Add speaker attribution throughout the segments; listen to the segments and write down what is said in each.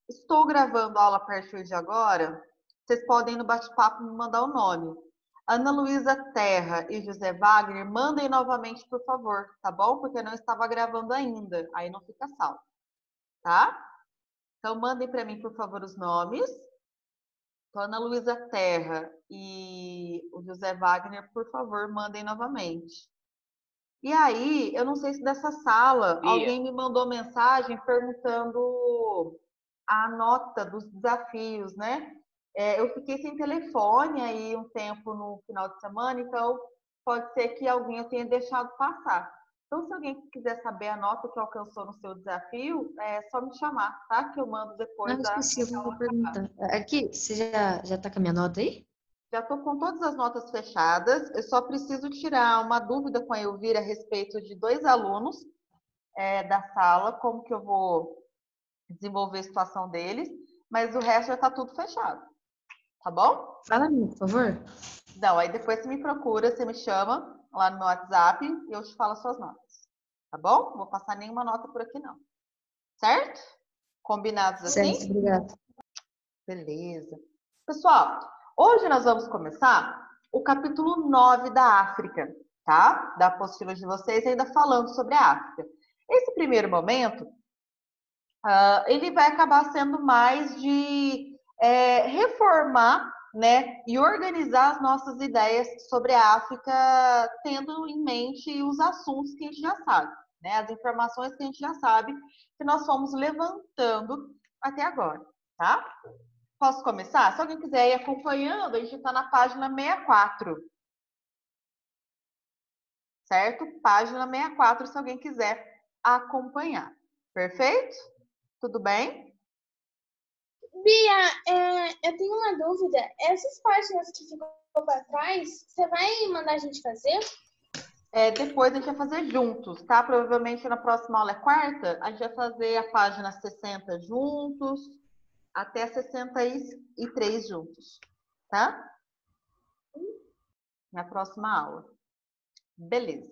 Speaker 1: Estou gravando aula a partir de agora. Vocês podem no bate-papo me mandar o nome. Ana Luísa Terra e José Wagner, mandem novamente, por favor, tá bom? Porque eu não estava gravando ainda, aí não fica salvo, tá? Então, mandem para mim, por favor, os nomes. Então, Ana Luísa Terra e o José Wagner, por favor, mandem novamente. E aí, eu não sei se dessa sala alguém me mandou mensagem perguntando a nota dos desafios, né? Eu fiquei sem telefone aí um tempo no final de semana, então pode ser que alguém eu tenha deixado passar. Então, se alguém quiser saber a nota que alcançou no seu desafio, é só me chamar, tá? Que eu mando
Speaker 2: Não,
Speaker 1: depois
Speaker 2: eu
Speaker 1: da
Speaker 2: esqueci, eu
Speaker 1: aula
Speaker 2: vou
Speaker 1: acabar.
Speaker 2: perguntar. Aqui, você já tá com a minha nota aí?
Speaker 1: Já estou com todas as notas fechadas, eu só preciso tirar uma dúvida com a Elvira a respeito de 2 alunos da sala, como que eu vou desenvolver a situação deles, mas o resto já está tudo fechado, tá bom?
Speaker 2: Fala, por favor.
Speaker 1: Não, aí depois você me procura, você me chama lá no meu WhatsApp e eu te falo as suas notas, tá bom? Não vou passar nenhuma nota por aqui não, certo? Combinados
Speaker 2: Certo,
Speaker 1: assim?
Speaker 2: obrigada.
Speaker 1: Beleza. Pessoal, hoje nós vamos começar o capítulo 9 da África, tá? Da apostila de vocês, ainda falando sobre a África. Esse primeiro momento, ele vai acabar sendo mais de reformar, né, e organizar as nossas ideias sobre a África, tendo em mente os assuntos que a gente já sabe, né, as informações que a gente já sabe, que nós fomos levantando até agora, tá? Posso começar? Se alguém quiser ir acompanhando, a gente está na página 64. Certo? Página 64, se alguém quiser acompanhar. Perfeito? Tudo bem?
Speaker 3: Bia, eu tenho uma dúvida. Essas páginas que ficam para trás, você vai mandar a gente fazer?
Speaker 1: Depois a gente vai fazer juntos, tá? Provavelmente na próxima aula é quarta, a gente vai fazer a página 60 juntos, até 63 juntos, tá? Na próxima aula. Beleza.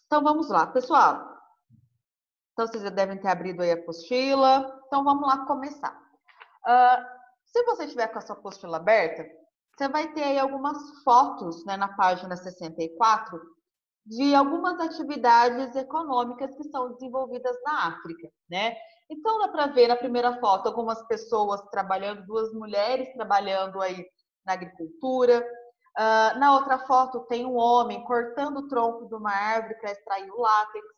Speaker 1: Então vamos lá, pessoal. Então vocês já devem ter abrido aí a apostila. Então vamos lá começar. Se você tiver com a sua apostila aberta, você vai ter aí algumas fotos, né, na página 64 de algumas atividades econômicas que são desenvolvidas na África, né? Então dá para ver na primeira foto algumas pessoas trabalhando, 2 mulheres trabalhando aí na agricultura. Na outra foto tem um homem cortando o tronco de uma árvore para extrair o látex.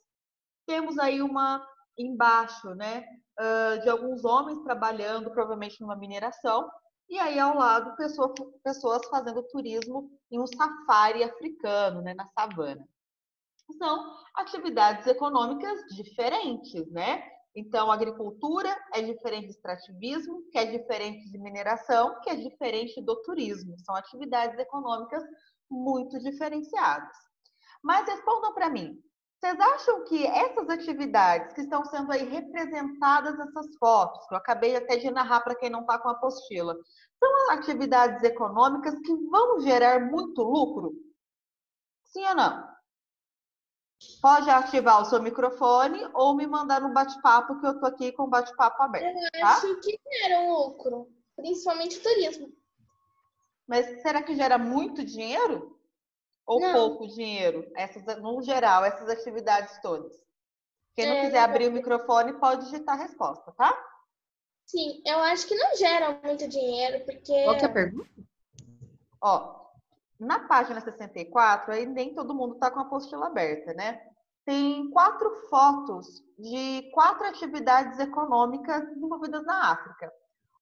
Speaker 1: Temos aí uma embaixo, né, de alguns homens trabalhando, provavelmente numa mineração, e aí ao lado pessoas fazendo turismo em um safari africano, né, na savana. São atividades econômicas diferentes, né? Então, agricultura é diferente de extrativismo, que é diferente de mineração, que é diferente do turismo. São atividades econômicas muito diferenciadas. Mas respondam para mim, vocês acham que essas atividades que estão sendo aí representadas nessas fotos, que eu acabei até de narrar para quem não está com a apostila, são atividades econômicas que vão gerar muito lucro? Sim ou não? Pode ativar o seu microfone ou me mandar no bate-papo, que eu tô aqui com o bate-papo aberto,
Speaker 3: Eu
Speaker 1: tá?
Speaker 3: acho que gera um lucro, principalmente o turismo.
Speaker 1: Mas será que gera muito dinheiro? Ou
Speaker 3: Não,
Speaker 1: pouco dinheiro? No geral, essas atividades todas. Quem não quiser
Speaker 3: não,
Speaker 1: abrir o microfone pode digitar a resposta, tá?
Speaker 3: sim, eu acho que não gera muito dinheiro, porque
Speaker 2: Qual que é a pergunta?
Speaker 1: Ó, na página 64, aí nem todo mundo tá com a apostila aberta, né? Tem 4 fotos de 4 atividades econômicas desenvolvidas na África.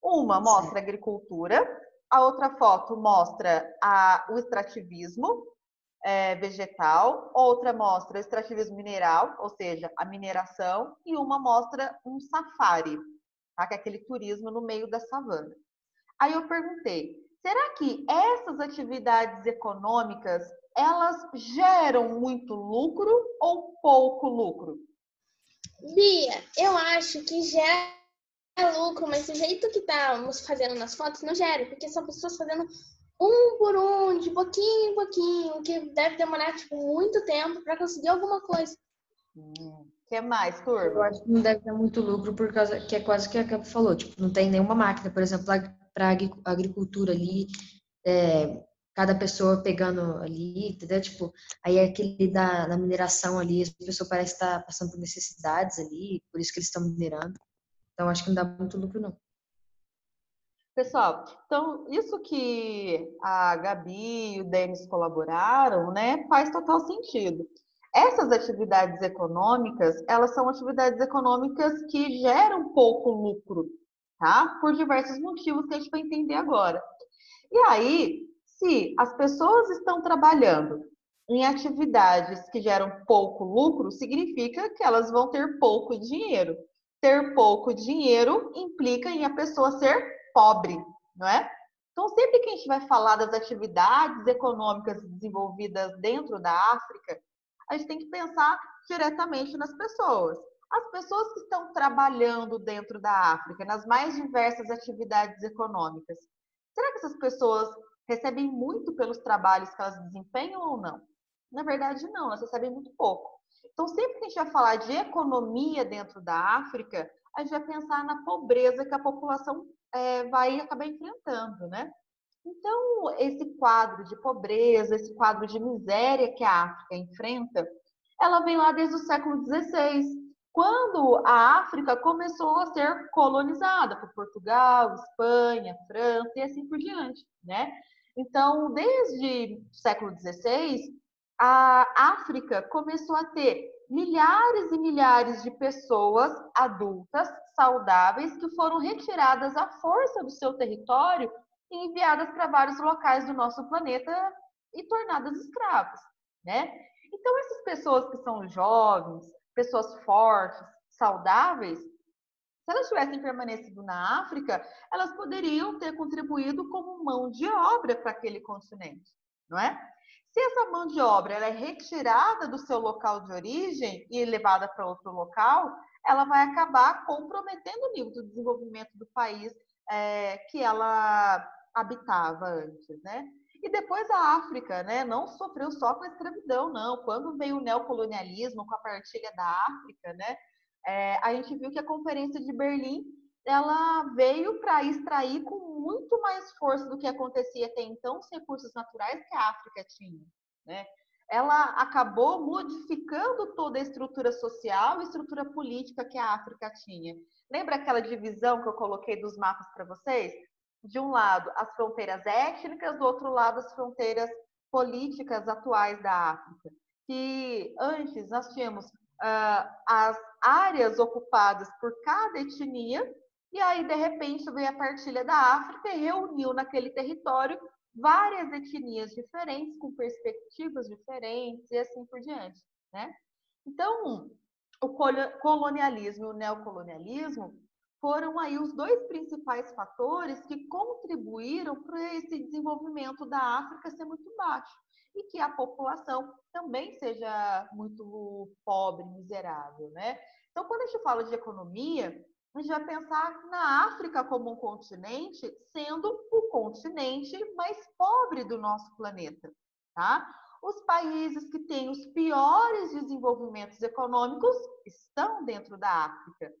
Speaker 1: Uma mostra a agricultura, a outra foto mostra o extrativismo vegetal, outra mostra o extrativismo mineral, ou seja, a mineração, e uma mostra um safari, tá? Que é aquele turismo no meio da savana. Aí eu perguntei, será que essas atividades econômicas, elas geram muito lucro ou pouco lucro?
Speaker 3: Bia, eu acho que gera lucro, mas do jeito que estamos fazendo nas fotos, não gera, porque são pessoas fazendo um por um, de pouquinho em pouquinho, que deve demorar tipo, muito tempo para conseguir alguma coisa.
Speaker 1: Que mais,
Speaker 2: Eu
Speaker 1: turma?
Speaker 2: acho que não deve dar muito lucro por causa que é quase o que a Gabi falou, tipo, não tem nenhuma máquina, por exemplo, para agricultura ali, cada pessoa pegando ali, entendeu? Tipo, aí é aquele da mineração ali, a pessoa parece estar passando por necessidades ali, por isso que eles estão minerando. Então, acho que não dá muito lucro, não.
Speaker 1: Pessoal, então isso que a Gabi e o Denis colaboraram, né, faz total sentido. Essas atividades econômicas, elas são atividades econômicas que geram pouco lucro, tá? Por diversos motivos que a gente vai entender agora. E aí, se as pessoas estão trabalhando em atividades que geram pouco lucro, significa que elas vão ter pouco dinheiro. Ter pouco dinheiro implica em a pessoa ser pobre, não é? Então, sempre que a gente vai falar das atividades econômicas desenvolvidas dentro da África, a gente tem que pensar diretamente nas pessoas. As pessoas que estão trabalhando dentro da África, nas mais diversas atividades econômicas, será que essas pessoas recebem muito pelos trabalhos que elas desempenham ou não? Na verdade, não, elas recebem muito pouco. Então, sempre que a gente vai falar de economia dentro da África, a gente vai pensar na pobreza que a população vai acabar enfrentando, né? Então, esse quadro de pobreza, esse quadro de miséria que a África enfrenta, ela vem lá desde o século XVI, quando a África começou a ser colonizada por Portugal, Espanha, França e assim por diante, né? Então, desde o século XVI, a África começou a ter milhares e milhares de pessoas adultas, saudáveis, que foram retiradas à força do seu território e enviadas para vários locais do nosso planeta e tornadas escravas, né? Então, essas pessoas que são jovens, pessoas fortes, saudáveis, se elas tivessem permanecido na África, elas poderiam ter contribuído como mão de obra para aquele continente, não é? Se essa mão de obra ela é retirada do seu local de origem e levada para outro local, ela vai acabar comprometendo o nível do desenvolvimento do país que ela habitava antes, né? E depois a África, né, não sofreu só com a escravidão, não. Quando veio o neocolonialismo, com a partilha da África, né, a gente viu que a Conferência de Berlim ela veio para extrair com muito mais força do que acontecia até então os recursos naturais que a África tinha, né? Ela acabou modificando toda a estrutura social e estrutura política que a África tinha. Lembra aquela divisão que eu coloquei dos mapas para vocês? De um lado, as fronteiras étnicas, do outro lado, as fronteiras políticas atuais da África. Que antes nós tínhamos as áreas ocupadas por cada etnia, e aí, de repente, veio a partilha da África e reuniu naquele território várias etnias diferentes, com perspectivas diferentes e assim por diante, né? Então, o colonialismo e o neocolonialismo foram aí os dois principais fatores que contribuíram para esse desenvolvimento da África ser muito baixo e que a população também seja muito pobre, miserável, né? Então, quando a gente fala de economia, a gente vai pensar na África como um continente, sendo o continente mais pobre do nosso planeta, tá? Os países que têm os piores desenvolvimentos econômicos estão dentro da África.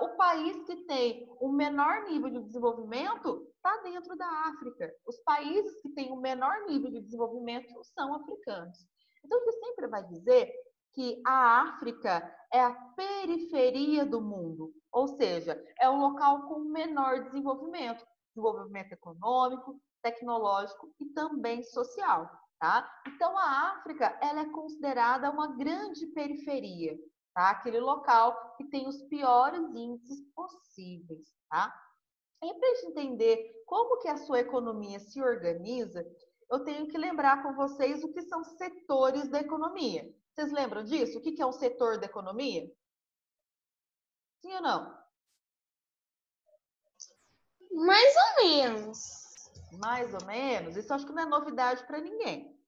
Speaker 1: O país que tem o menor nível de desenvolvimento está dentro da África. Os países que têm o menor nível de desenvolvimento são africanos. Então, a gente sempre vai dizer que a África é a periferia do mundo, ou seja, é o local com menor desenvolvimento, desenvolvimento econômico, tecnológico e também social, tá? Então, a África ela é considerada uma grande periferia, tá? Aquele local que tem os piores índices possíveis, tá? E para a gente entender como que a sua economia se organiza, eu tenho que lembrar com vocês o que são setores da economia. Vocês lembram disso? O que é um setor da economia? Sim ou não?
Speaker 3: Mais ou menos.
Speaker 1: Mais ou menos. Isso acho que não é novidade para ninguém.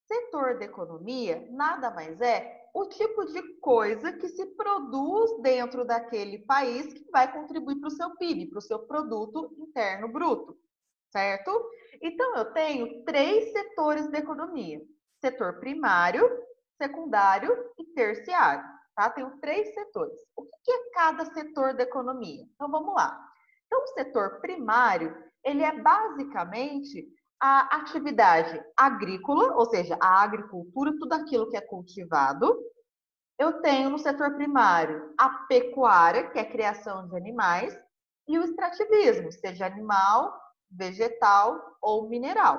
Speaker 1: Setor da economia nada mais é o tipo de coisa que se produz dentro daquele país que vai contribuir para o seu PIB, para o seu produto interno bruto, certo? Então, eu tenho três setores da economia: setor primário, secundário e terciário. tá? Tenho 3 setores. O que é cada setor da economia? Então, vamos lá. Então, o setor primário, ele é basicamente a atividade agrícola, ou seja, a agricultura, tudo aquilo que é cultivado. Eu tenho no setor primário a pecuária, que é a criação de animais, e o extrativismo, seja animal, vegetal ou mineral,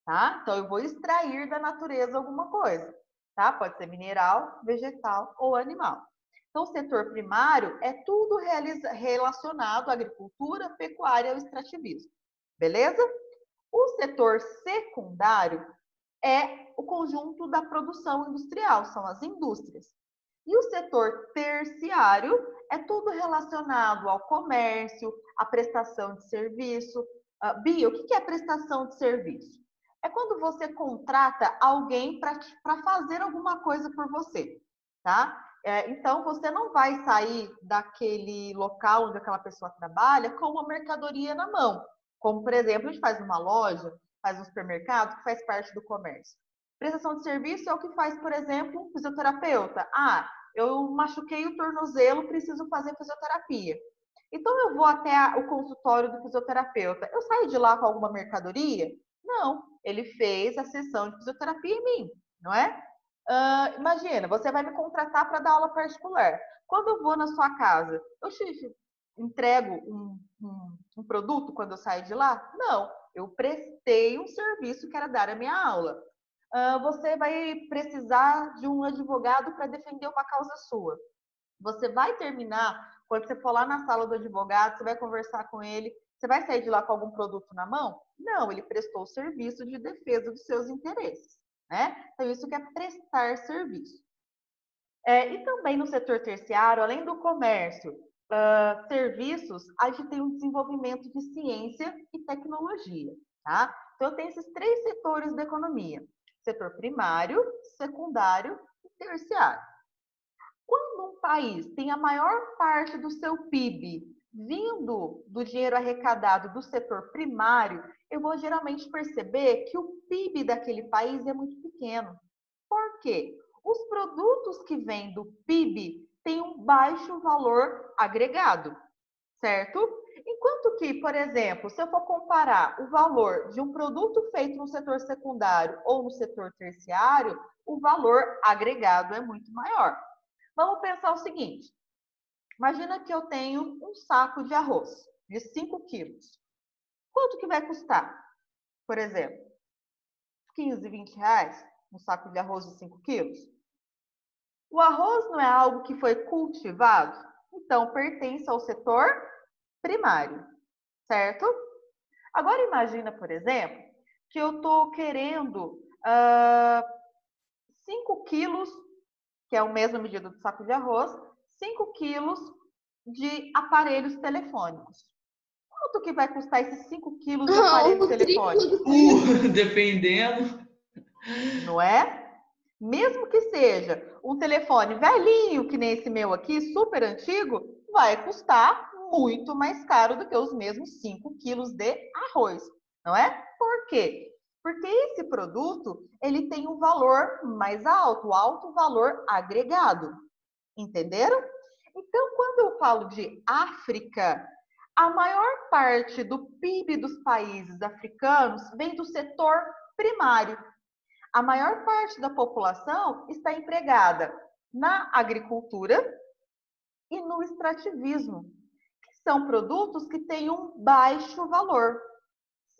Speaker 1: tá? Então, eu vou extrair da natureza alguma coisa, tá? Pode ser mineral, vegetal ou animal. Então, o setor primário é tudo relacionado à agricultura, pecuária ou extrativismo, beleza? O setor secundário é o conjunto da produção industrial, são as indústrias. E o setor terciário é tudo relacionado ao comércio, à prestação de serviço. Bia, o que é prestação de serviço? É quando você contrata alguém para fazer alguma coisa por você, tá? Então, você não vai sair daquele local onde aquela pessoa trabalha com uma mercadoria na mão. Como, por exemplo, a gente faz numa loja, faz um supermercado, que faz parte do comércio. Prestação de serviço é o que faz, por exemplo, um fisioterapeuta. Eu machuquei o tornozelo, preciso fazer fisioterapia. Então, eu vou até o consultório do fisioterapeuta. Eu saio de lá com alguma mercadoria? Não, ele fez a sessão de fisioterapia em mim, não é? Imagina, você vai me contratar para dar aula particular. Quando eu vou na sua casa, eu te entrego um produto quando eu saio de lá? Não, eu prestei um serviço que era dar a minha aula. Você vai precisar de um advogado para defender uma causa sua. Você vai terminar, quando você for lá na sala do advogado, você vai conversar com ele, você vai sair de lá com algum produto na mão? Não, ele prestou o serviço de defesa dos seus interesses, né? Então, isso que é prestar serviço. E também no setor terciário, além do comércio, serviços, a gente tem um desenvolvimento de ciência e tecnologia, tá? Então, eu tenho esses 3 setores da economia: setor primário, secundário e terciário. Quando um país tem a maior parte do seu PIB vindo do dinheiro arrecadado do setor primário, eu vou geralmente perceber que o PIB daquele país é muito pequeno. Por quê? Os produtos que vêm do PIB têm um baixo valor agregado, certo? Enquanto que, por exemplo, se eu for comparar o valor de um produto feito no setor secundário ou no setor terciário, o valor agregado é muito maior. Vamos pensar o seguinte: imagina que eu tenho um saco de arroz de 5 quilos. Quanto que vai custar? Por exemplo, 15, 20 reais um saco de arroz de 5 quilos? O arroz não é algo que foi cultivado? Então, pertence ao setor primário, certo? Agora, imagina, por exemplo, que eu estou querendo 5 quilos, que é a mesma medida do saco de arroz, 5 quilos de aparelhos telefônicos. Quanto que vai custar esses 5 quilos de aparelho telefônico?
Speaker 4: Dependendo.
Speaker 1: Não é? Mesmo que seja um telefone velhinho, que nem esse meu aqui, super antigo, vai custar muito mais caro do que os mesmos 5 quilos de arroz, não é? Por quê? Porque esse produto, ele tem um valor mais alto, alto valor agregado. Entenderam? Então, quando eu falo de África, a maior parte do PIB dos países africanos vem do setor primário. A maior parte da população está empregada na agricultura e no extrativismo, que são produtos que têm um baixo valor,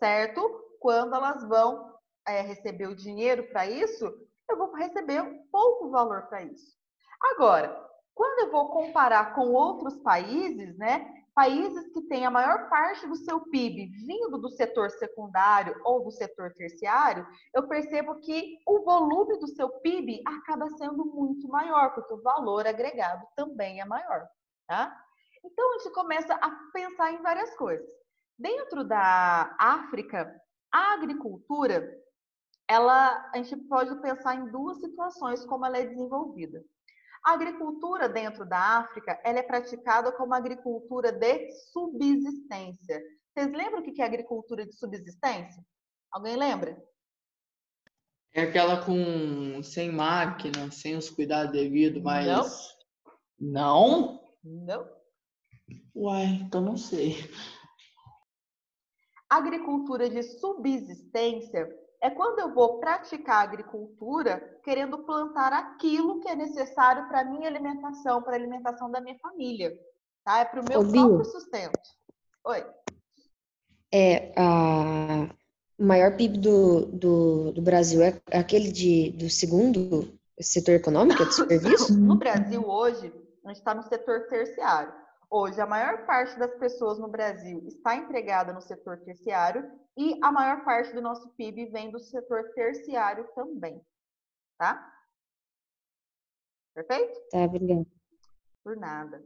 Speaker 1: certo? Quando elas vão receber o dinheiro para isso, eu vou receber um pouco valor para isso. Agora, quando eu vou comparar com outros países, né? Países que têm a maior parte do seu PIB vindo do setor secundário ou do setor terciário, eu percebo que o volume do seu PIB acaba sendo muito maior, porque o valor agregado também é maior, tá? Então, a gente começa a pensar em várias coisas. Dentro da África, a agricultura, a gente pode pensar em 2 situações como ela é desenvolvida. A agricultura dentro da África, ela é praticada como agricultura de subsistência. Vocês lembram o que é agricultura de subsistência? Alguém lembra?
Speaker 4: É aquela com sem máquina, sem os cuidados devidos, mas não?
Speaker 1: Não.
Speaker 4: Uai, então não sei.
Speaker 1: Agricultura de subsistência é quando eu vou praticar agricultura querendo plantar aquilo que é necessário para a minha alimentação, para a alimentação da minha família. Tá? É para o meu
Speaker 2: Ô,
Speaker 1: próprio
Speaker 2: Bia,
Speaker 1: sustento. Oi.
Speaker 2: o maior PIB do Brasil é aquele do segundo setor econômico, é de serviço?
Speaker 1: No Brasil, hoje, a gente está no setor terciário. Hoje, a maior parte das pessoas no Brasil está empregada no setor terciário e a maior parte do nosso PIB vem do setor terciário também, tá? Perfeito?
Speaker 2: Tá, obrigada.
Speaker 1: Por nada.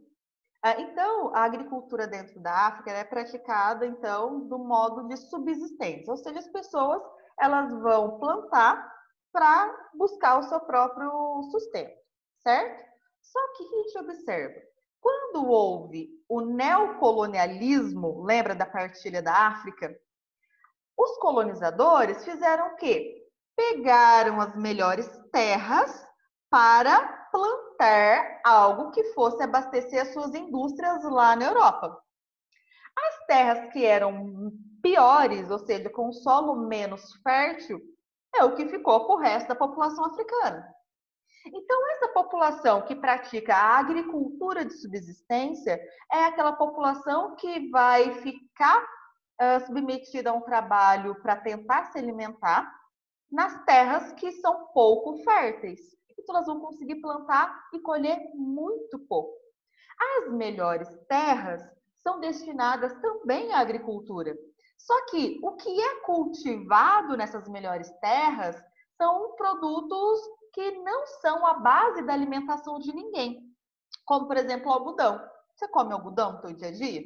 Speaker 1: Então, a agricultura dentro da África é praticada, então, do modo de subsistência. Ou seja, as pessoas elas vão plantar para buscar o seu próprio sustento, certo? Só que a gente observa, quando houve o neocolonialismo, lembra da partilha da África? Os colonizadores fizeram o quê? Pegaram as melhores terras para plantar algo que fosse abastecer as suas indústrias lá na Europa. As terras que eram piores, ou seja, com solo menos fértil, é o que ficou para o resto da população africana. Então, essa população que pratica a agricultura de subsistência é aquela população que vai ficar submetida a um trabalho para tentar se alimentar nas terras que são pouco férteis. Então, elas vão conseguir plantar e colher muito pouco. As melhores terras são destinadas também à agricultura. Só que o que é cultivado nessas melhores terras são produtos que não são a base da alimentação de ninguém. Como, por exemplo, o algodão. Você come algodão no seu dia a dia?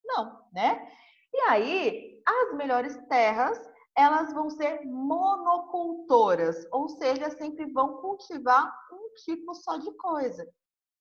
Speaker 1: Não, né? E aí, as melhores terras, elas vão ser monocultoras, ou seja, sempre vão cultivar um tipo só de coisa,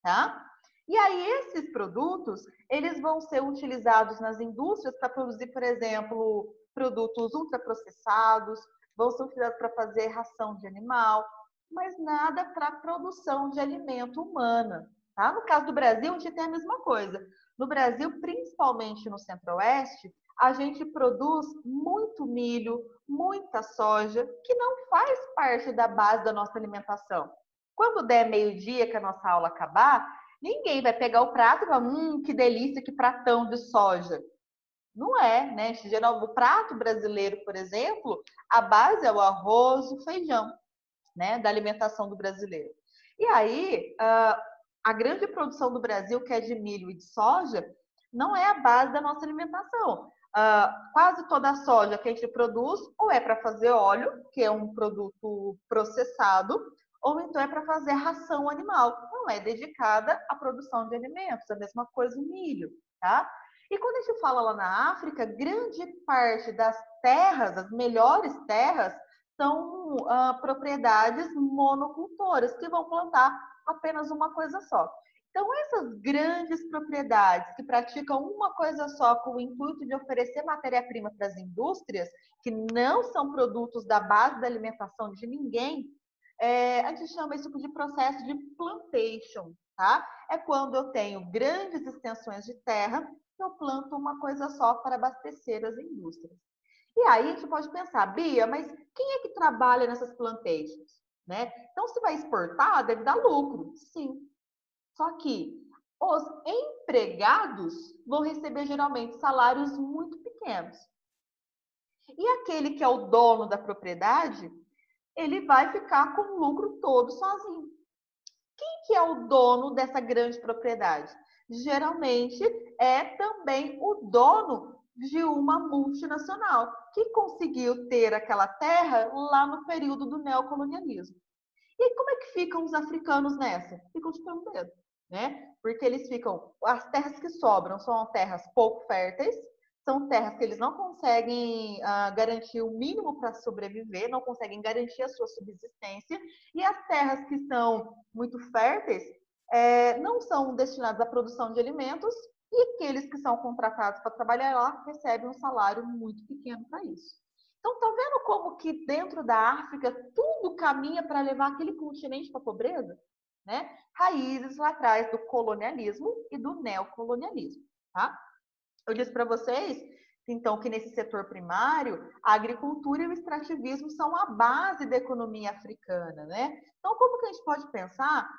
Speaker 1: tá? E aí, esses produtos, eles vão ser utilizados nas indústrias para produzir, por exemplo, produtos ultraprocessados, vão ser utilizados para fazer ração de animal, mas nada para produção de alimento humana, tá? No caso do Brasil, a gente tem a mesma coisa. No Brasil, principalmente no Centro-Oeste, a gente produz muito milho, muita soja, que não faz parte da base da nossa alimentação. Quando der meio-dia que a nossa aula acabar, ninguém vai pegar o prato e falar, que delícia, que pratão de soja. Não é, né? Geral, o prato brasileiro, por exemplo, a base é o arroz, o feijão, né? Da alimentação do brasileiro. E aí, a grande produção do Brasil, que é de milho e de soja, não é a base da nossa alimentação. Quase toda a soja que a gente produz ou é para fazer óleo, que é um produto processado, ou então é para fazer ração animal. Não é dedicada à produção de alimentos. A mesma coisa o milho, tá? E quando a gente fala lá na África, grande parte das terras, as melhores terras, são propriedades monocultoras, que vão plantar apenas uma coisa só. Então, essas grandes propriedades que praticam uma coisa só com o intuito de oferecer matéria-prima para as indústrias, que não são produtos da base da alimentação de ninguém, a gente chama isso de processo de plantation, tá? É quando eu tenho grandes extensões de terra, eu planto uma coisa só para abastecer as indústrias. E aí a gente pode pensar, Bia, mas quem é que trabalha nessas plantations? Né? Então, se vai exportar, deve dar lucro. Sim. Só que os empregados vão receber geralmente salários muito pequenos. E aquele que é o dono da propriedade, ele vai ficar com o lucro todo sozinho. Quem que é o dono dessa grande propriedade? Geralmente é também o dono de uma multinacional que conseguiu ter aquela terra lá no período do neocolonialismo. E aí, como é que ficam os africanos nessa? Ficam de pelo dedo, né? Porque eles ficam, as terras que sobram são terras pouco férteis, são terras que eles não conseguem garantir o mínimo para sobreviver, não conseguem garantir a sua subsistência, e as terras que são muito férteis não são destinadas à produção de alimentos, e aqueles que são contratados para trabalhar lá recebem um salário muito pequeno para isso. Então, tá vendo como que dentro da África tudo caminha para levar aquele continente para a pobreza? Né? Raízes lá atrás do colonialismo e do neocolonialismo, tá? Eu disse para vocês, então, que nesse setor primário, a agricultura e o extrativismo são a base da economia africana, né? Então, como que a gente pode pensar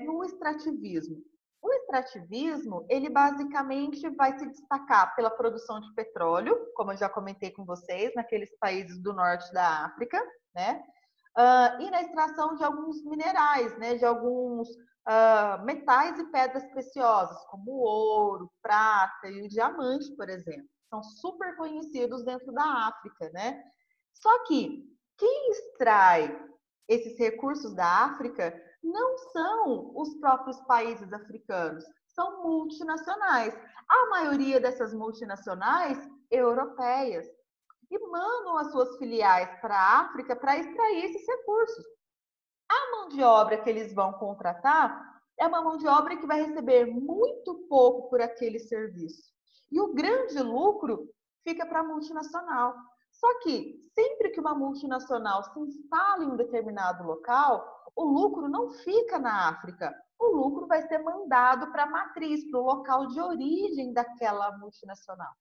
Speaker 1: no extrativismo? O extrativismo, ele basicamente vai se destacar pela produção de petróleo, como eu já comentei com vocês, naqueles países do norte da África, né? E na extração de alguns minerais, né? De alguns metais e pedras preciosas, como o ouro, prata e o diamante, por exemplo. São super conhecidos dentro da África, né? Só que quem extrai esses recursos da África não são os próprios países africanos, são multinacionais. A maioria dessas multinacionais europeias e mandam as suas filiais para a África para extrair esses recursos. A mão de obra que eles vão contratar é uma mão de obra que vai receber muito pouco por aquele serviço. E o grande lucro fica para a multinacional. Só que sempre que uma multinacional se instala em um determinado local, o lucro não fica na África. O lucro vai ser mandado para a matriz, para o local de origem daquela multinacional.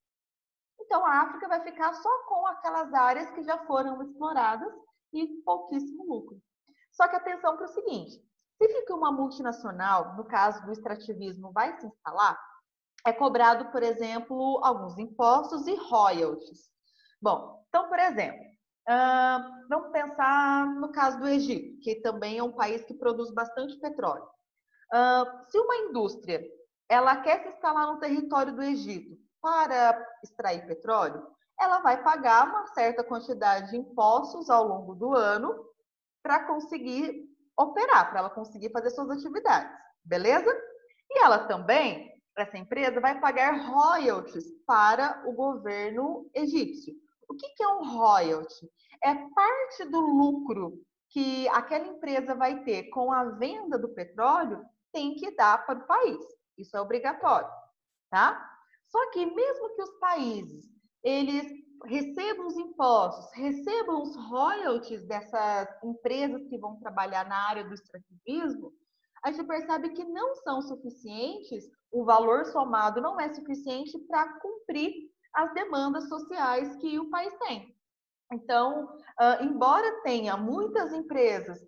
Speaker 1: Então, a África vai ficar só com aquelas áreas que já foram exploradas e pouquíssimo lucro. Só que atenção para o seguinte, sempre que uma multinacional, no caso do extrativismo, vai se instalar, é cobrado, por exemplo, alguns impostos e royalties. Bom, então, por exemplo, vamos pensar no caso do Egito, que também é um país que produz bastante petróleo. Se uma indústria ela quer se instalar no território do Egito para extrair petróleo, ela vai pagar uma certa quantidade de impostos ao longo do ano para conseguir operar, para ela conseguir fazer suas atividades, beleza? E ela também, essa empresa, vai pagar royalties para o governo egípcio. O que é um royalty? É parte do lucro que aquela empresa vai ter com a venda do petróleo, tem que dar para o país. Isso é obrigatório, tá? Só que mesmo que os países, eles recebam os impostos, recebam os royalties dessas empresas que vão trabalhar na área do extrativismo, a gente percebe que não são suficientes, o valor somado não é suficiente para cumprir as demandas sociais que o país tem. Então, embora tenha muitas empresas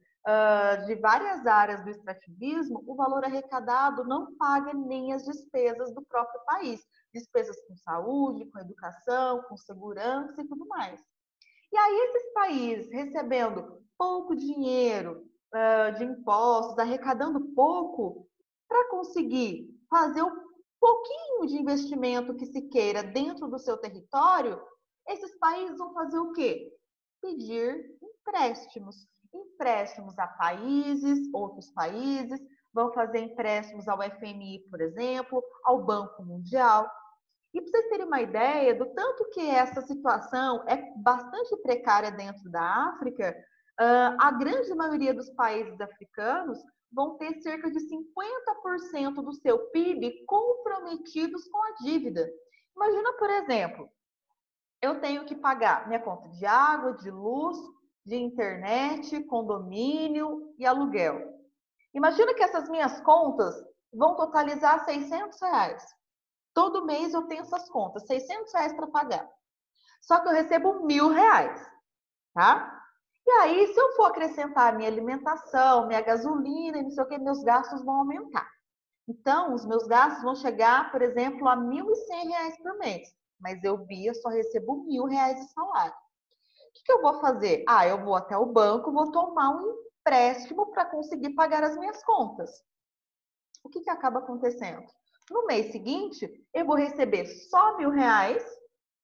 Speaker 1: de várias áreas do extrativismo, o valor arrecadado não paga nem as despesas do próprio país. Despesas com saúde, com educação, com segurança e tudo mais. E aí, esses países recebendo pouco dinheiro de impostos, arrecadando pouco, para conseguir fazer um pouquinho de investimento que se queira dentro do seu território, esses países vão fazer o quê? Pedir empréstimos. Empréstimos a países, outros países, vão fazer empréstimos ao FMI, por exemplo, ao Banco Mundial. E para vocês terem uma ideia do tanto que essa situação é bastante precária dentro da África, a grande maioria dos países africanos vão ter cerca de 50% do seu PIB comprometidos com a dívida. Imagina, por exemplo, eu tenho que pagar minha conta de água, de luz, de internet, condomínio e aluguel. Imagina que essas minhas contas vão totalizar R$600. Todo mês eu tenho essas contas, R$600 para pagar. Só que eu recebo R$1.000, tá? E aí, se eu for acrescentar minha alimentação, minha gasolina e não sei o que, meus gastos vão aumentar. Então, os meus gastos vão chegar, por exemplo, a R$1.100 por mês. Mas eu, Bia, só recebo R$1.000 de salário. O que eu vou fazer? Eu vou até o banco, vou tomar um empréstimo para conseguir pagar as minhas contas. O que acaba acontecendo? No mês seguinte, eu vou receber só R$1.000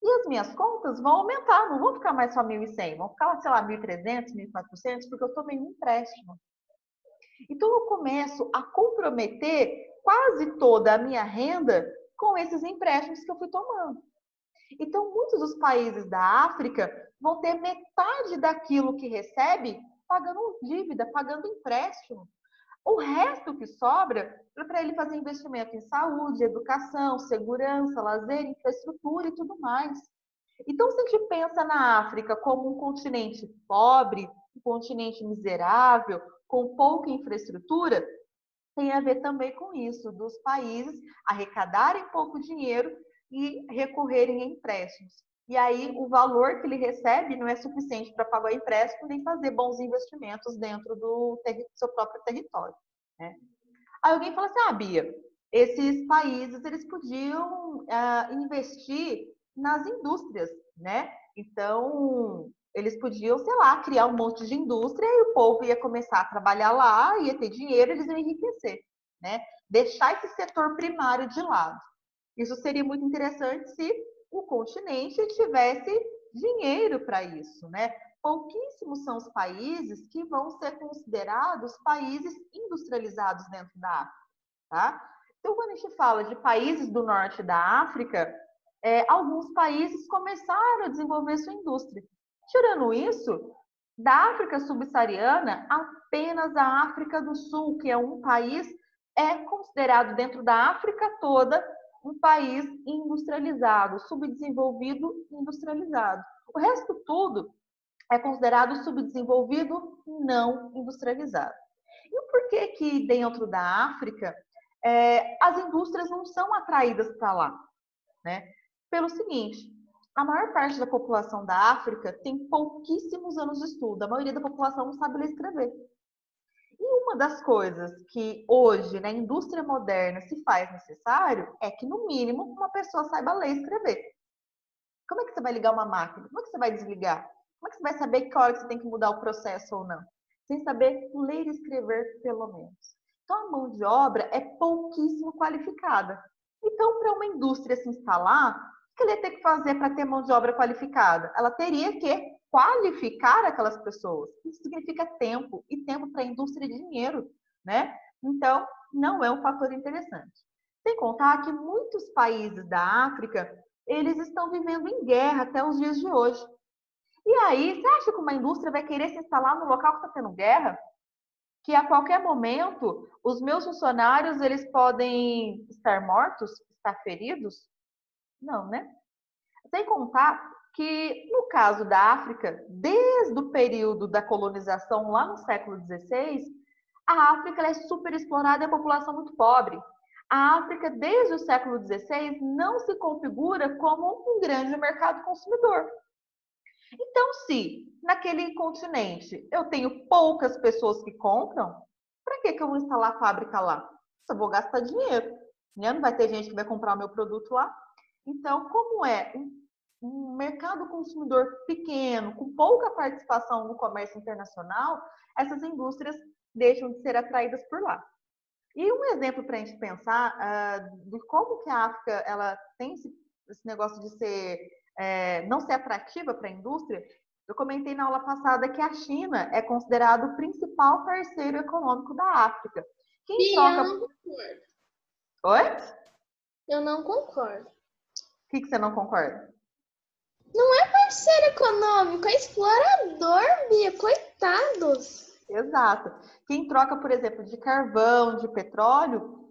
Speaker 1: e as minhas contas vão aumentar, não vão ficar mais só 1.100, vão ficar, sei lá, 1.300, 1.400, porque eu tomei um empréstimo. Então, eu começo a comprometer quase toda a minha renda com esses empréstimos que eu fui tomando. Então, muitos dos países da África vão ter metade daquilo que recebe pagando dívida, pagando empréstimo. O resto que sobra é para ele fazer investimento em saúde, educação, segurança, lazer, infraestrutura e tudo mais. Então, se a gente pensa na África como um continente pobre, um continente miserável, com pouca infraestrutura, tem a ver também com isso, dos países arrecadarem pouco dinheiro e recorrerem a empréstimos. E aí o valor que ele recebe não é suficiente para pagar o empréstimo nem fazer bons investimentos dentro do seu próprio território, né? Aí alguém fala assim, Bia, esses países eles podiam investir nas indústrias, né? Então, eles podiam, sei lá, criar um monte de indústria e o povo ia começar a trabalhar lá, ia ter dinheiro, eles iam enriquecer, né? Deixar esse setor primário de lado. Isso seria muito interessante se o continente tivesse dinheiro para isso, né? Pouquíssimos são os países que vão ser considerados países industrializados dentro da África, tá? Então, quando a gente fala de países do norte da África, alguns países começaram a desenvolver sua indústria. Tirando isso, da África subsaariana, apenas a África do Sul, que é um país, é considerado dentro da África toda um país industrializado, subdesenvolvido industrializado. O resto tudo é considerado subdesenvolvido não industrializado. E por que que dentro da África as indústrias não são atraídas para lá, né? Pelo seguinte, a maior parte da população da África tem pouquíssimos anos de estudo, a maioria da população não sabe ler e escrever. E uma das coisas que hoje na indústria moderna se faz necessário é que, no mínimo, uma pessoa saiba ler e escrever. Como é que você vai ligar uma máquina? Como é que você vai desligar? Como é que você vai saber que hora que você tem que mudar o processo ou não? Sem saber ler e escrever, pelo menos. Então, a mão de obra é pouquíssimo qualificada. Então, para uma indústria se instalar, o que ela ia ter que fazer para ter mão de obra qualificada? Ela teria que qualificar aquelas pessoas. Isso significa tempo, e tempo para a indústria é dinheiro, né? Então, não é um fator interessante. Sem contar que muitos países da África, eles estão vivendo em guerra até os dias de hoje. E aí, você acha que uma indústria vai querer se instalar no local que está tendo guerra? Que a qualquer momento, os meus funcionários, eles podem estar mortos, estar feridos? Não, né? Sem contar que, no caso da África, desde o período da colonização, lá no século XVI, a África é super explorada e a população muito pobre. A África, desde o século XVI, não se configura como um grande mercado consumidor. Então, se naquele continente eu tenho poucas pessoas que compram, para que eu vou instalar a fábrica lá? Eu vou gastar dinheiro, né? Não vai ter gente que vai comprar o meu produto lá. Então, como é um mercado consumidor pequeno, com pouca participação no comércio internacional, essas indústrias deixam de ser atraídas por lá. E um exemplo para a gente pensar de como que a África ela tem esse negócio de não ser atrativa para a indústria, eu comentei na aula passada que a China é considerado o principal parceiro econômico da África. Quem troca...
Speaker 3: Eu não concordo.
Speaker 1: Oi?
Speaker 3: Eu não concordo.
Speaker 1: O que você não concorda?
Speaker 3: Não é parceiro econômico, é explorador, Bia. Coitados.
Speaker 1: Exato. Quem troca, por exemplo, de carvão, de petróleo,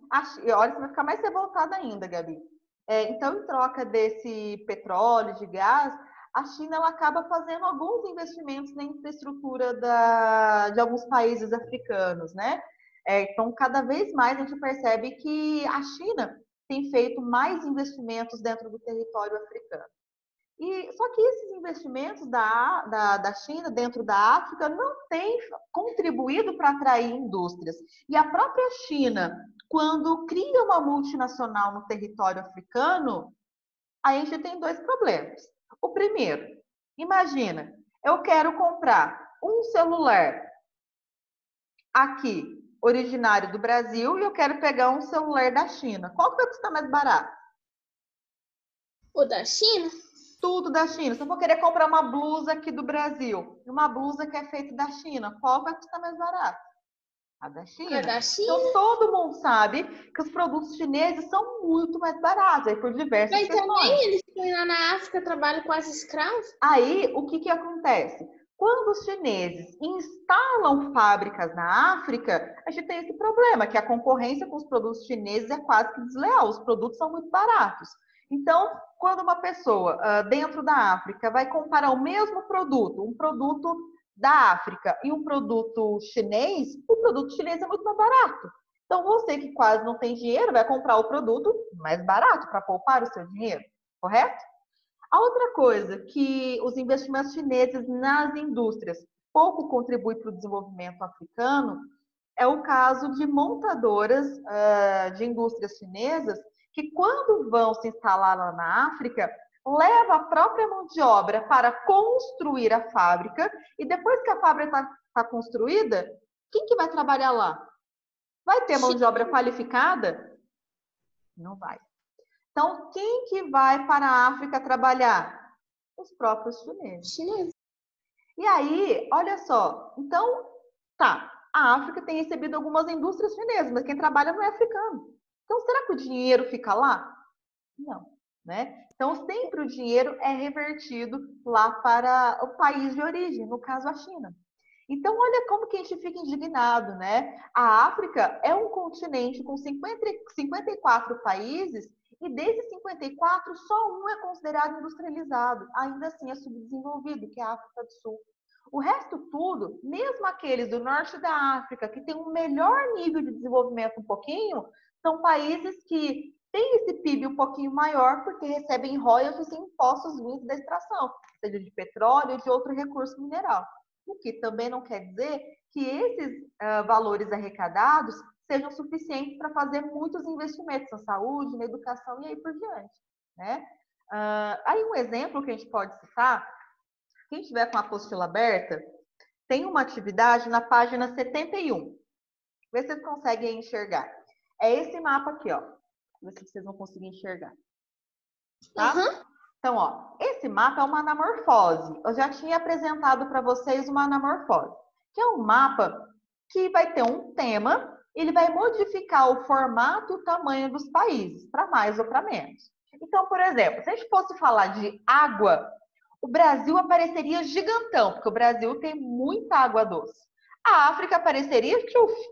Speaker 1: olha, você vai ficar mais revoltada ainda, Gabi. Então, em troca desse petróleo, de gás, a China ela acaba fazendo alguns investimentos na infraestrutura de alguns países africanos, né? Então, cada vez mais a gente percebe que a China tem feito mais investimentos dentro do território africano. Só que esses investimentos da China dentro da África não têm contribuído para atrair indústrias. E a própria China, quando cria uma multinacional no território africano, a gente tem dois problemas. O primeiro, imagina, eu quero comprar um celular aqui, originário do Brasil, e eu quero pegar um celular da China. Qual que vai custar mais barato?
Speaker 3: O da China?
Speaker 1: Tudo da China. Se eu for querer comprar uma blusa aqui do Brasil, uma blusa que é feita da China, qual vai custar mais barato? A da China.
Speaker 3: A da China.
Speaker 1: Então, todo mundo sabe que os produtos chineses são muito mais baratos, aí por diversas
Speaker 3: Mas
Speaker 1: questões.
Speaker 3: também eles têm lá na África trabalham quase escravos.
Speaker 1: Aí, o que acontece? Quando os chineses instalam fábricas na África, a gente tem esse problema, que a concorrência com os produtos chineses é quase que desleal. Os produtos são muito baratos. Então, quando uma pessoa dentro da África vai comparar o mesmo produto, um produto da África e um produto chinês, o produto chinês é muito mais barato. Então, você que quase não tem dinheiro vai comprar o produto mais barato para poupar o seu dinheiro, correto? A outra coisa que os investimentos chineses nas indústrias pouco contribuem para o desenvolvimento africano é o caso de montadoras de indústrias chinesas que, quando vão se instalar lá na África, leva a própria mão de obra para construir a fábrica e depois que a fábrica está construída, quem que vai trabalhar lá? Vai ter mão de obra qualificada? Não vai. Então, quem que vai para a África trabalhar? Os próprios chineses. E aí, olha só, então, tá, a África tem recebido algumas indústrias chinesas, mas quem trabalha não é africano. Então, será que o dinheiro fica lá? Não, né? Então, sempre o dinheiro é revertido lá para o país de origem, no caso a China. Então, olha como que a gente fica indignado, né? A África é um continente com 54 países e desses 54, só um é considerado industrializado. Ainda assim é subdesenvolvido, que é a África do Sul. O resto tudo, mesmo aqueles do norte da África, que tem um melhor nível de desenvolvimento um pouquinho, são países que têm esse PIB um pouquinho maior porque recebem royalties e impostos vindos da extração, seja de petróleo ou de outro recurso mineral. O que também não quer dizer que esses valores arrecadados sejam suficientes para fazer muitos investimentos na saúde, na educação e aí por diante, né? Aí um exemplo que a gente pode citar, quem estiver com a apostila aberta, tem uma atividade na página 71. Vê se vocês conseguem enxergar. É esse mapa aqui, ó. Vê se vocês vão conseguir enxergar. Tá?
Speaker 3: Uhum.
Speaker 1: Então, ó, esse mapa é uma anamorfose. Eu já tinha apresentado para vocês uma anamorfose, que é um mapa que vai ter um tema, ele vai modificar o formato e o tamanho dos países, para mais ou para menos. Então, por exemplo, se a gente fosse falar de água, o Brasil apareceria gigantão, porque o Brasil tem muita água doce. A África apareceria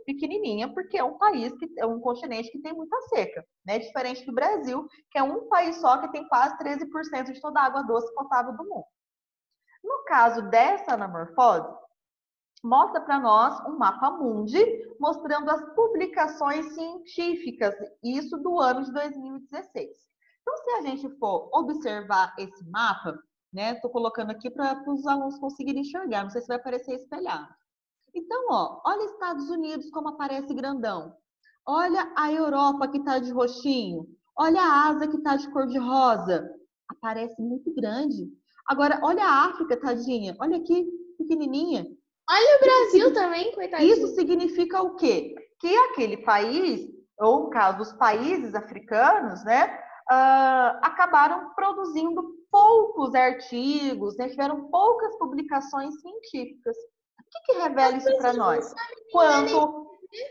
Speaker 1: pequenininha, porque é um país, é um continente que tem muita seca, né? Diferente do Brasil, que é um país só que tem quase 13% de toda a água doce potável do mundo. No caso dessa anamorfose, mostra para nós um mapa mundi, mostrando as publicações científicas, isso do ano de 2016. Então, se a gente for observar esse mapa, né? Estou colocando aqui para os alunos conseguirem enxergar, não sei se vai aparecer espelhado. Então, ó, olha Estados Unidos como aparece grandão. Olha a Europa que está de roxinho. Olha a Ásia que está de cor de rosa. Aparece muito grande. Agora, olha a África, tadinha. Olha aqui, pequenininha.
Speaker 3: Olha o Brasil também, coitadinho.
Speaker 1: Isso significa o quê? Que aquele país, ou no caso, os países africanos, né, acabaram produzindo poucos artigos, né, tiveram poucas publicações científicas. O que revela isso para nós?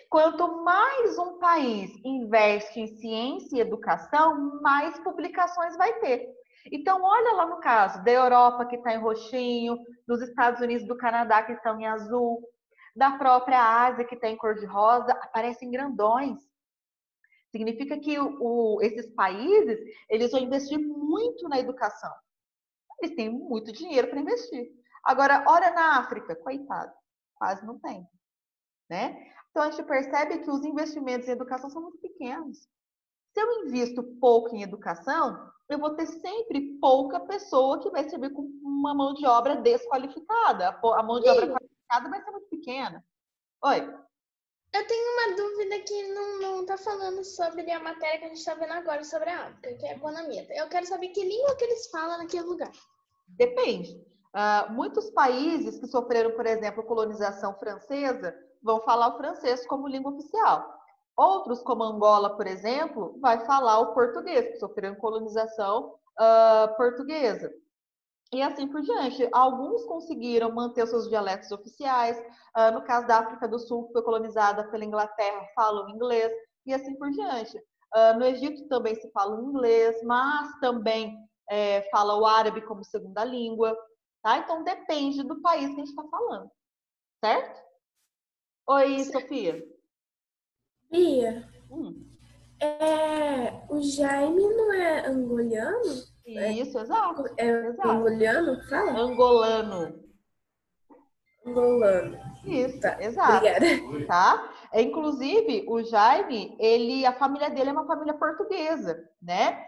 Speaker 1: Quanto mais um país investe em ciência e educação, mais publicações vai ter. Então, olha lá no caso da Europa, que está em roxinho, dos Estados Unidos e do Canadá, que estão em azul, da própria Ásia, que está em cor de rosa, aparecem grandões. Significa que esses países, eles vão investir muito na educação. Eles têm muito dinheiro para investir. Agora, olha na África, coitado, quase não tem, né? Então, a gente percebe que os investimentos em educação são muito pequenos. Se eu invisto pouco em educação, eu vou ter sempre pouca pessoa que vai servir com uma mão de obra desqualificada. A mão de obra qualificada vai ser muito pequena. Oi?
Speaker 3: Eu tenho uma dúvida que não tá falando sobre a matéria que a gente está vendo agora sobre a África, que é a economia. Eu quero saber que língua que eles falam naquele lugar.
Speaker 1: Depende. Muitos países que sofreram, por exemplo, colonização francesa, vão falar o francês como língua oficial. Outros, como Angola, por exemplo, vai falar o português, que sofreram colonização portuguesa. E assim por diante. Alguns conseguiram manter os seus dialetos oficiais. No caso da África do Sul, que foi colonizada pela Inglaterra, falam inglês. E assim por diante. No Egito também se fala o inglês, mas também fala o árabe como segunda língua. Tá? Então depende do país que a gente está falando. Certo? Oi, Sofia.
Speaker 5: Bia, O Jaime não é angolano?
Speaker 1: Isso, exato.
Speaker 5: É
Speaker 1: Exato.
Speaker 5: angolano que fala?
Speaker 1: Angolano.
Speaker 5: Angolano.
Speaker 1: Isso,
Speaker 5: Tá,
Speaker 1: exato.
Speaker 5: obrigada.
Speaker 1: Tá? Inclusive, o Jaime, a família dele é uma família portuguesa, né?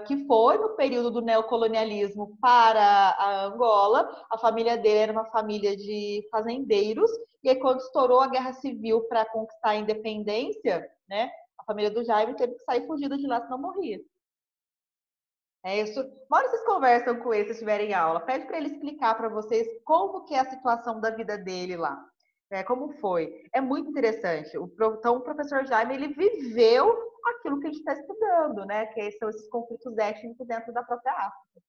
Speaker 1: Que foi no período do neocolonialismo para a Angola. A família dele era uma família de fazendeiros. E aí, quando estourou a guerra civil para conquistar a independência, né? A família do Jaime teve que sair fugida de lá, senão morria. É isso. Uma hora vocês conversam com ele, se tiverem aula, pede para ele explicar para vocês como que é a situação da vida dele lá. Como foi. É muito interessante. Então, o professor Jaime, ele viveu aquilo que a gente está estudando, né? Que são esses conflitos étnicos dentro da própria África.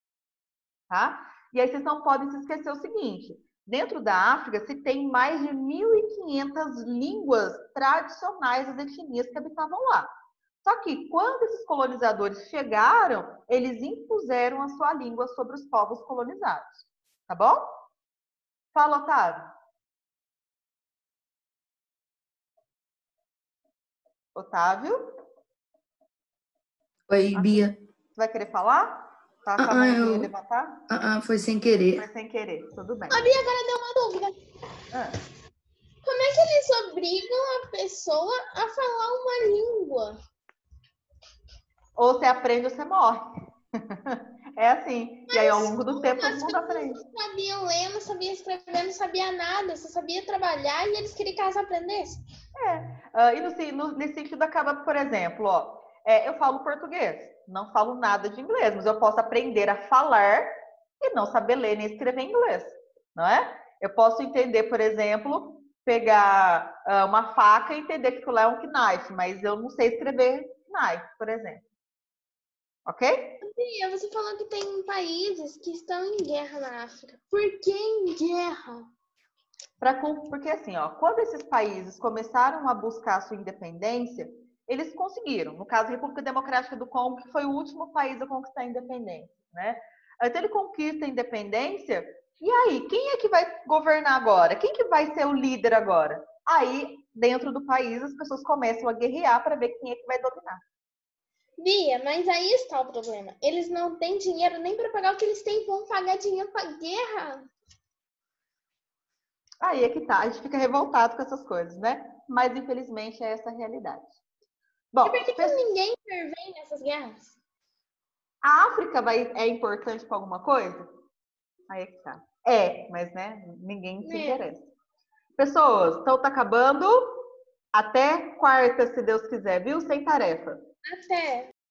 Speaker 1: Tá? E aí vocês não podem se esquecer o seguinte. Dentro da África, se tem mais de 1.500 línguas tradicionais das etnias que habitavam lá. Só que quando esses colonizadores chegaram, eles impuseram a sua língua sobre os povos colonizados. Tá bom? Fala, Otávio. Otávio?
Speaker 6: Oi, Bia.
Speaker 1: Você vai querer falar? Tá com a mãozinha levantar?
Speaker 6: Foi sem querer.
Speaker 1: Foi sem querer, tudo bem.
Speaker 3: A Bia agora deu uma dúvida. Como é que eles obrigam a pessoa a falar uma língua?
Speaker 1: Ou você aprende ou você morre. É assim. E aí, ao longo do tempo, todo mundo aprende.
Speaker 3: Não sabiam ler, não sabiam escrever, não sabia nada, só sabia trabalhar e eles queriam que elas aprendessem.
Speaker 1: E nesse sentido acaba, por exemplo, eu falo português, não falo nada de inglês, mas eu posso aprender a falar e não saber ler nem escrever em inglês, não é? Eu posso entender, por exemplo, pegar uma faca e entender que aquilo é um knife, mas eu não sei escrever knife, por exemplo. Ok?
Speaker 3: Bia, você falou que tem países que estão em guerra na África. Por que em guerra?
Speaker 1: Porque assim, quando esses países começaram a buscar a sua independência, eles conseguiram. No caso, a República Democrática do Congo, que foi o último país a conquistar a independência, né? Então ele conquista a independência, e aí, quem é que vai governar agora? Quem que vai ser o líder agora? Aí, dentro do país, as pessoas começam a guerrear para ver quem é que vai dominar.
Speaker 3: Bia, mas aí está o problema. Eles não têm dinheiro nem para pagar o que eles têm, vão pagar dinheiro para guerra.
Speaker 1: Aí é que tá, a gente fica revoltado com essas coisas, né? Mas infelizmente é essa a realidade. Bom,
Speaker 3: E por que ninguém intervém nessas guerras?
Speaker 1: A África é importante para alguma coisa? Aí é que tá. Mas né, ninguém se interessa. Pessoas, então tá acabando. Até quarta, se Deus quiser, viu? Sem tarefa.
Speaker 3: Até.